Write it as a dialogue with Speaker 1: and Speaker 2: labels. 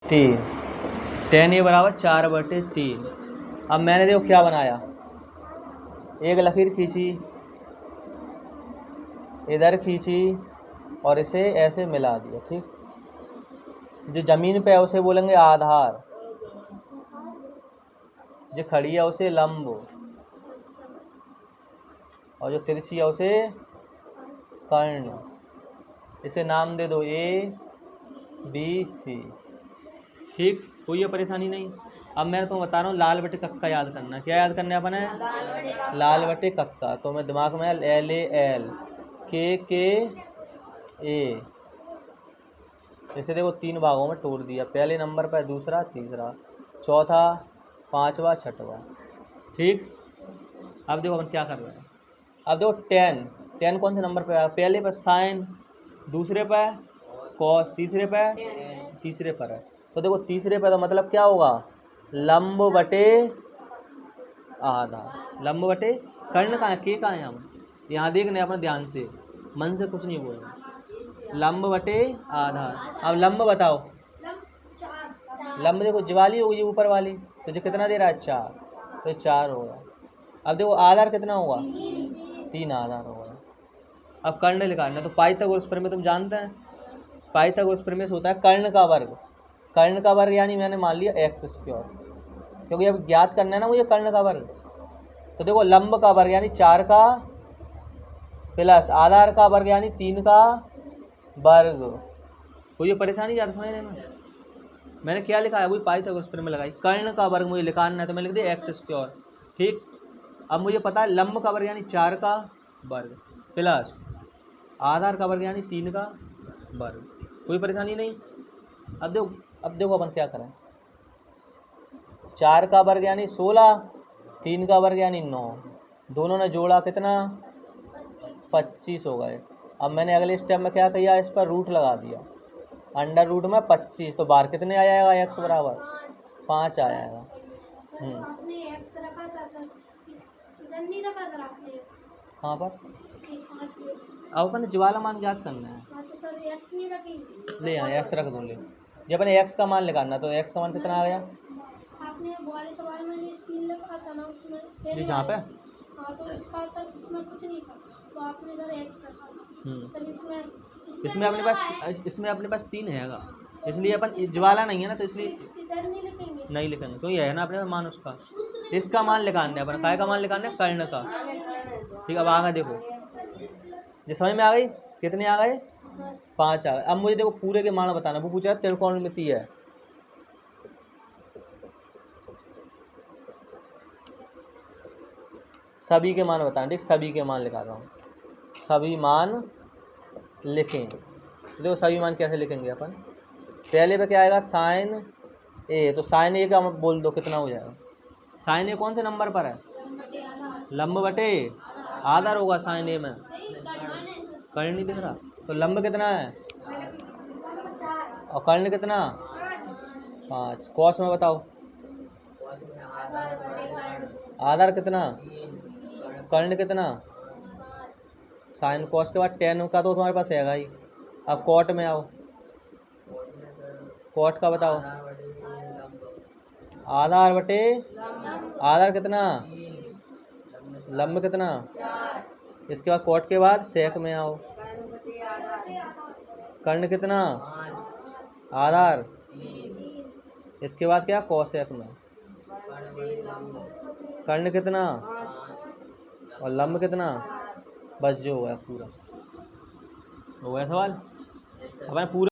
Speaker 1: 3। 10 बराबर 4/3। अब मैंने देखो क्या बनाया, एक लकीर खींची, इधर खींची और इसे ऐसे मिला दिया। ठीक, जो जमीन पे है उसे बोलेंगे आधार, जो खड़ी है उसे लंब, और जो तिरछी है उसे कर्ण। इसे नाम दे दो ABC। ठीक, कोई परेशानी नहीं। अब मैं तुम्हें बता रहा हूँ लाल बटे कक्का याद करना। क्या याद करना है अपने? लाल बटे कक्का। तो मैं दिमाग में LAL KKA। इसे देखो 3 भागों में तोड़ दिया, पहले नंबर पर दूसरा, तीसरा, चौथा, पांचवा, छठवा। ठीक, अब देखो अपन क्या कर रहे हैं। अब देखो 10 कौन से नंबर पे है? पहले पर साइन, दूसरे पर कॉस, तीसरे पर है। तो देखो तीसरे पर तो मतलब क्या होगा? लंब बटे आधार। लंब बटे कर्ण कहाँ है? के कहाँ है? हम यहाँ देखने अपने ध्यान से, मन से कुछ नहीं बोलना। लंब बटे आधार। अब लंब बताओ। लंब देखो ज्वाली होगी ऊपर वाली, तो जो कितना दे रहा है? 4, तो 4 होगा। अब देखो आधार कितना होगा? 3 आधार होगा। अब कर्ण निकालना, तो पाइथागोरस प्रमेय तुम जानते हैं। पाइथागोरस प्रमेय होता है कर्ण का वर्ग। कर्ण का वर्ग यानी मैंने मान लिया x², क्योंकि अब ज्ञात करना है ना मुझे कर्ण का वर्ग। तो देखो लंब का वर्ग यानी 4 का प्लस आधार का वर्ग यानी 3 का वर्ग। कोई ये परेशानी ज़्यादा समझने में? मैंने क्या लिखा है? वही पाइथागोरस प्रमेय लगाई। कर्ण का वर्ग मुझे लिखाना है तो मैं लिख दिया x²। ठीक, अब मुझे पता है लंब का वर्ग यानी 4 का वर्ग प्लस आधार का वर्ग यानी 3 का वर्ग। कोई परेशानी नहीं। अब देखो अपन क्या करें। 4 का वर्ग यानी 16, 3 का वर्ग यानी 9, दोनों ने जोड़ा कितना? 25 हो गए। अब मैंने अगले स्टेप में क्या किया? इस पर रूट लगा दिया, अंडर रूट में 25, तो बाहर कितने आ जाएगा? x बराबर 5 आ जाएगा। कहाँ पर? अब अपन ज्वाला मान ज्ञात करना है। ले यहाँ x रख दो। ले, जब अपने x का मान निकालना, तो x का मान कितना आ गया?
Speaker 2: आपने वो वाले सवाल में 3 लिखा था ना, उसमें
Speaker 1: जी जहाँ पे?
Speaker 2: हाँ, तो इसका आंसर इसमें कुछ नहीं था, तो आपने इधर x रखा था। तो
Speaker 1: इसमें अपने पास 3 हैगा, इसलिए अपन ज्वाला नहीं है ना, तो इसलिए
Speaker 2: इधर
Speaker 1: नहीं लिखेंगे, तो ये है ना अपने पास मान उसका। इसका मान लिखाना है अपन, काय का मान लिखाना है? कर्ण का। ठीक, अब आगे देखो, जो समझ में आ गई? कितने आ गए? 5 आ गए। अब मुझे देखो पूरे के मान बताना। वो पूछ रहा है त्रिकोणमिति है, सभी के मान बताना। ठीक, सभी के मान लिखा रहा हूँ, सभी मान लिखें। तो देखो सभी मान कैसे लिखेंगे अपन? पहले पे क्या आएगा? साइन ए, तो साइन ए का बोल दो कितना हो जाएगा? साइन ए कौन से नंबर पर है? लंब बटे आधार होगा साइन ए में। कर्ण नहीं दिख रहा, तो लंब कितना है और कर्ण कितना? 5। कॉस में बताओ, आधार कितना? कर्ण कितना? साइन कॉस के बाद टेन का तो तुम्हारे पास हैगा ही। अब कॉट में आओ, कॉट का बताओ। आधार बटे आधार कितना? लंब कितना? इसके बाद कॉट के बाद सेक में आओ, कर्ण कितना? आधार, इसके बाद क्या? कोसेक में। कर्ण कितना और लंब कितना? बस जो हुआ पूरा हो गया सवाल। अब पूरा